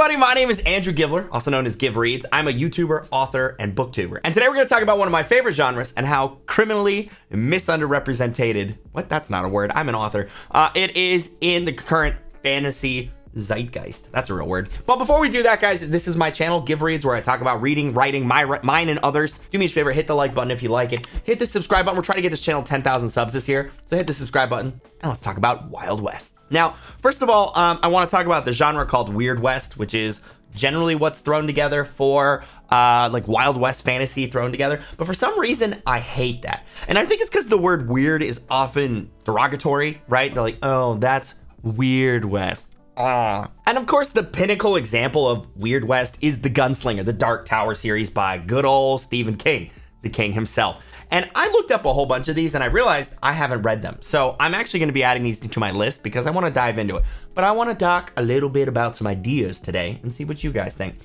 everybody, my name is Andrew Givler, also known as GivReads. I'm a YouTuber, author, and booktuber. And today we're going to talk about one of my favorite genres and how criminally misunderrepresented, what, that's not a word, I'm an author, it is in the current fantasy zeitgeist. That's a real word. But before we do that, guys, this is my channel, GivReads, where I talk about reading, writing, mine and others. Do me a favor, hit the like button if you like it. Hit the subscribe button. We're trying to get this channel 10,000 subs this year. So hit the subscribe button and let's talk about Wild West. Now, first of all, I want to talk about the genre called Weird West, which is generally what's thrown together for like Wild West fantasy thrown together. But for some reason, I hate that. And I think it's because the word weird is often derogatory, right? They're like, oh, that's Weird West. And of course, the pinnacle example of Weird West is The Gunslinger, the Dark Tower series by good old Stephen King, the king himself. And I looked up a whole bunch of these and I realized I haven't read them. So I'm actually going to be adding these to my list because I want to dive into it. But I want to talk a little bit about some ideas today and see what you guys think.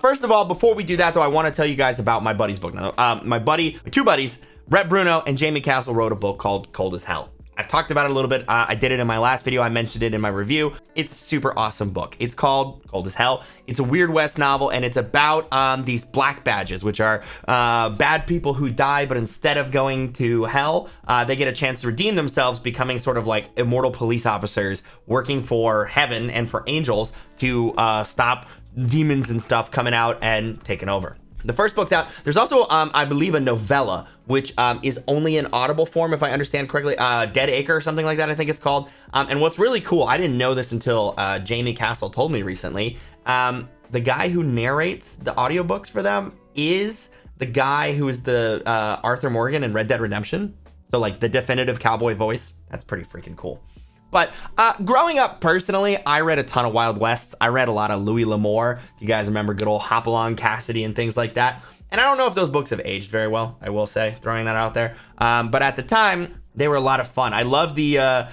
First of all, before we do that, though, I want to tell you guys about my buddy's book. Now, my two buddies, Rhett Bruno and Jamie Castle, wrote a book called Cold as Hell. I've talked about it a little bit. I did it in my last video. I mentioned it in my review. It's a super awesome book. It's called Cold as Hell. It's a Weird West novel, and it's about these black badges, which are bad people who die, but instead of going to hell, they get a chance to redeem themselves, becoming sort of like immortal police officers working for heaven and for angels to stop demons and stuff coming out and taking over. The first book's out. There's also, I believe, a novella, which is only in Audible form, if I understand correctly. Dead Acre or something like that, I think it's called. And what's really cool, I didn't know this until Jamie Castle told me recently. The guy who narrates the audiobooks for them is the guy who is the Arthur Morgan in Red Dead Redemption. So like the definitive cowboy voice. That's pretty freaking cool. But growing up personally, I read a ton of Wild Wests. I read a lot of Louis L'Amour. You guys remember good old Hopalong Cassidy and things like that. And I don't know if those books have aged very well, I will say, throwing that out there. But at the time, they were a lot of fun. I love the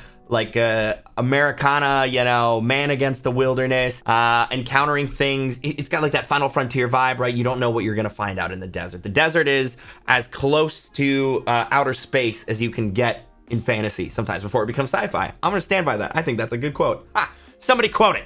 Americana, you know, man against the wilderness, encountering things. It's got like that Final Frontier vibe, right? You don't know what you're going to find out in the desert. The desert is as close to outer space as you can get in fantasy sometimes before it becomes sci-fi. I'm gonna stand by that. I think that's a good quote. Somebody quote it.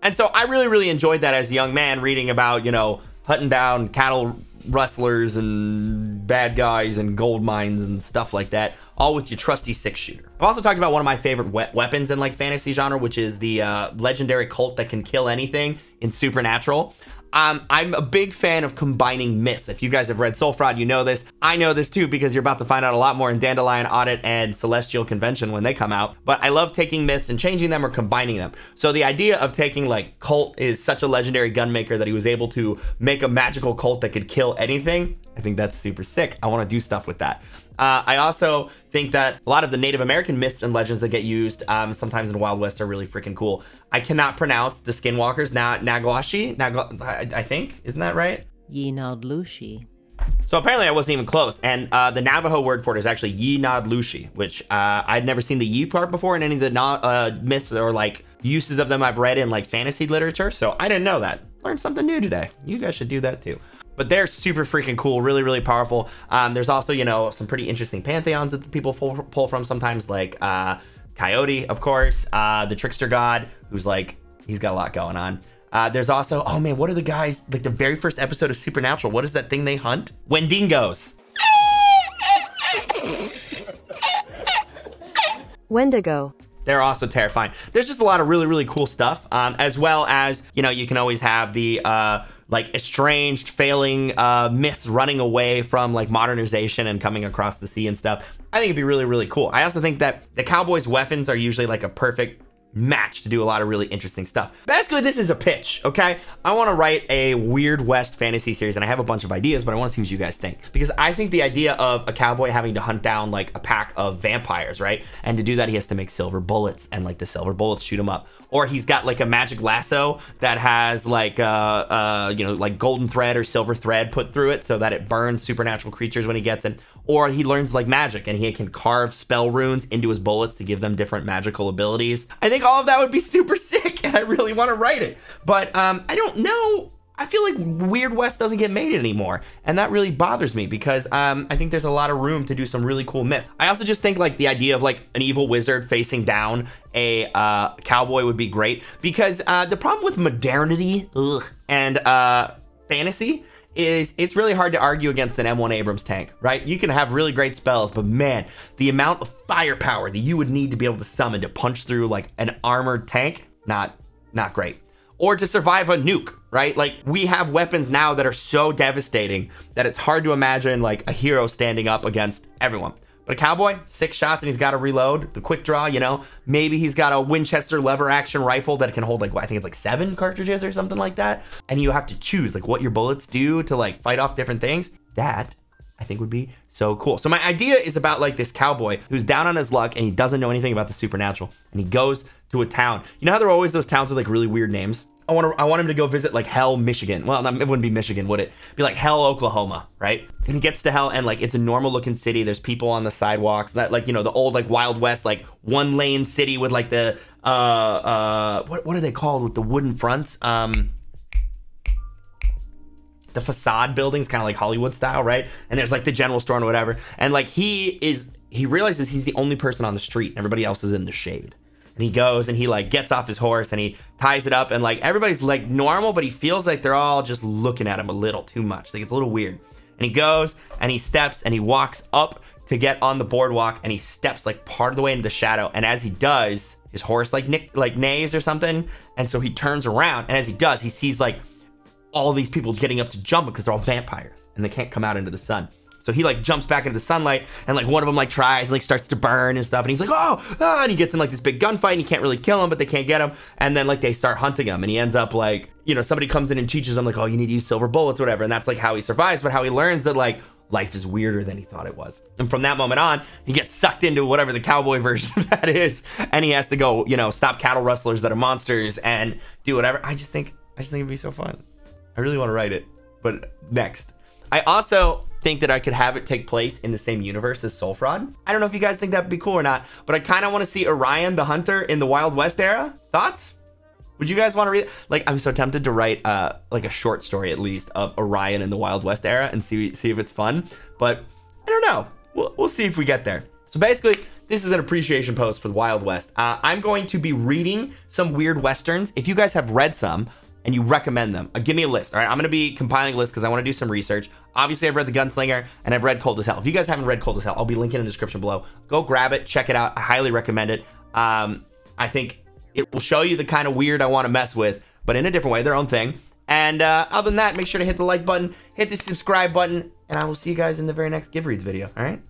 And so I really enjoyed that as a young man, reading about, you know, hunting down cattle rustlers and bad guys and gold mines and stuff like that, all with your trusty 6-shooter. I've also talked about one of my favorite weapons in like fantasy genre, which is the legendary Colt that can kill anything in Supernatural. I'm a big fan of combining myths. If you guys have read Soul Fraud, you know this. I know this too, because you're about to find out a lot more in Dandelion Audit and Celestial Convention when they come out. But I love taking myths and changing them or combining them. So the idea of taking like Colt is such a legendary gunmaker that he was able to make a magical Colt that could kill anything. I think that's super sick. I want to do stuff with that. I also think that a lot of the Native American myths and legends that get used sometimes in Wild West are really freaking cool. I cannot pronounce the Skinwalkers, Nagwashi, I think, isn't that right? Yinadlushi. So apparently I wasn't even close. And the Navajo word for it is actually Yinadlushi, which I'd never seen the Yi part before in any of the myths or like uses of them I've read in like fantasy literature. So I didn't know that. Learned something new today. You guys should do that too. But they're super freaking cool, really powerful. There's also, you know, some pretty interesting pantheons that the people pull from sometimes, like Coyote, of course, the trickster god, who's like, he's got a lot going on. There's also, oh man, what are the guys, like the very first episode of Supernatural, what is that thing they hunt? Wendigos. Wendigo. They're also terrifying. There's just a lot of really cool stuff, as well as, you know, you can always have the like estranged, failing myths running away from like modernization and coming across the sea and stuff. I think it'd be really cool. I also think that the cowboys' weapons are usually like a perfect match to do a lot of really interesting stuff. Basically, this is a pitch, okay? I want to write a Weird West fantasy series, and I have a bunch of ideas, but I want to see what you guys think. Because I think the idea of a cowboy having to hunt down like a pack of vampires, right? And to do that, he has to make silver bullets, and like the silver bullets shoot him up. Or he's got like a magic lasso that has like, you know, like golden thread or silver thread put through it so that it burns supernatural creatures when he gets it. Or he learns like magic and he can carve spell runes into his bullets to give them different magical abilities. I think all of that would be super sick and I really want to write it. But I don't know I feel like Weird West doesn't get made anymore, and that really bothers me because I think there's a lot of room to do some really cool myths. I also just think like the idea of like an evil wizard facing down a cowboy would be great, because the problem with modernity and fantasy is it's really hard to argue against an M1 Abrams tank, right? You can have really great spells, but man, the amount of firepower that you would need to be able to summon to punch through like an armored tank, not great. Or to survive a nuke, right? Like, we have weapons now that are so devastating that it's hard to imagine like a hero standing up against everyone. But a cowboy, 6 shots and he's got to reload, the quick draw, you know, maybe he's got a Winchester lever action rifle that can hold like, I think it's like 7 cartridges or something like that. And you have to choose like what your bullets do to like fight off different things. That I think would be so cool. So my idea is about like this cowboy who's down on his luck and he doesn't know anything about the supernatural, and he goes to a town. You know how there are always those towns with like really weird names? I want him to go visit like Hell, Michigan. Well, it wouldn't be Michigan, would it? It'd be like Hell, Oklahoma, right? And he gets to Hell, and like it's a normal looking city. There's people on the sidewalks, that like, you know, the old like Wild West, like 1-lane city with like the what are they called with the wooden fronts? The facade buildings, kind of like Hollywood style, right? And there's like the general store and whatever. And like he realizes he's the only person on the street. Everybody else is in the shade. And he goes and he like gets off his horse and he ties it up, and like everybody's like normal, but he feels like they're all just looking at him a little too much. Like it's a little weird. And he goes and he steps and he walks up to get on the boardwalk, and he steps like part of the way into the shadow. And as he does, his horse like neighs or something. And so he turns around, and as he does, he sees like all these people getting up to jump because they're all vampires and they can't come out into the sun. So he like jumps back into the sunlight, and like one of them like tries and like starts to burn and stuff, and he's like, and he gets in like this big gunfight, and he can't really kill him, but they can't get him. And then like they start hunting him, and he ends up like, you know, somebody comes in and teaches him like, oh, you need to use silver bullets, whatever. And that's like how he survives, but how he learns that like life is weirder than he thought it was. And from that moment on, he gets sucked into whatever the cowboy version of that is, and he has to go, you know, stop cattle rustlers that are monsters and do whatever. I just think it'd be so fun. I really want to write it, but next. I also think that I could have it take place in the same universe as Soul Fraud. I don't know if you guys think that'd be cool or not, but I kind of want to see Orion the Hunter in the Wild West era. Thoughts? Would you guys want to read? Like, I'm so tempted to write like a short story at least of Orion in the Wild West era and see if it's fun, but I don't know. We'll see if we get there. So basically, this is an appreciation post for the Wild West. I'm going to be reading some weird Westerns. If you guys have read some and you recommend them, give me a list. All right, I'm going to be compiling a list because I want to do some research. Obviously, I've read The Gunslinger and I've read Cold as Hell. If you guys haven't read Cold as Hell, I'll be linking in the description below. Go grab it, check it out. I highly recommend it. I think it will show you the kind of weird I want to mess with, but in a different way, their own thing. And other than that, make sure to hit the like button, hit the subscribe button, and I will see you guys in the very next GivReads video. All right?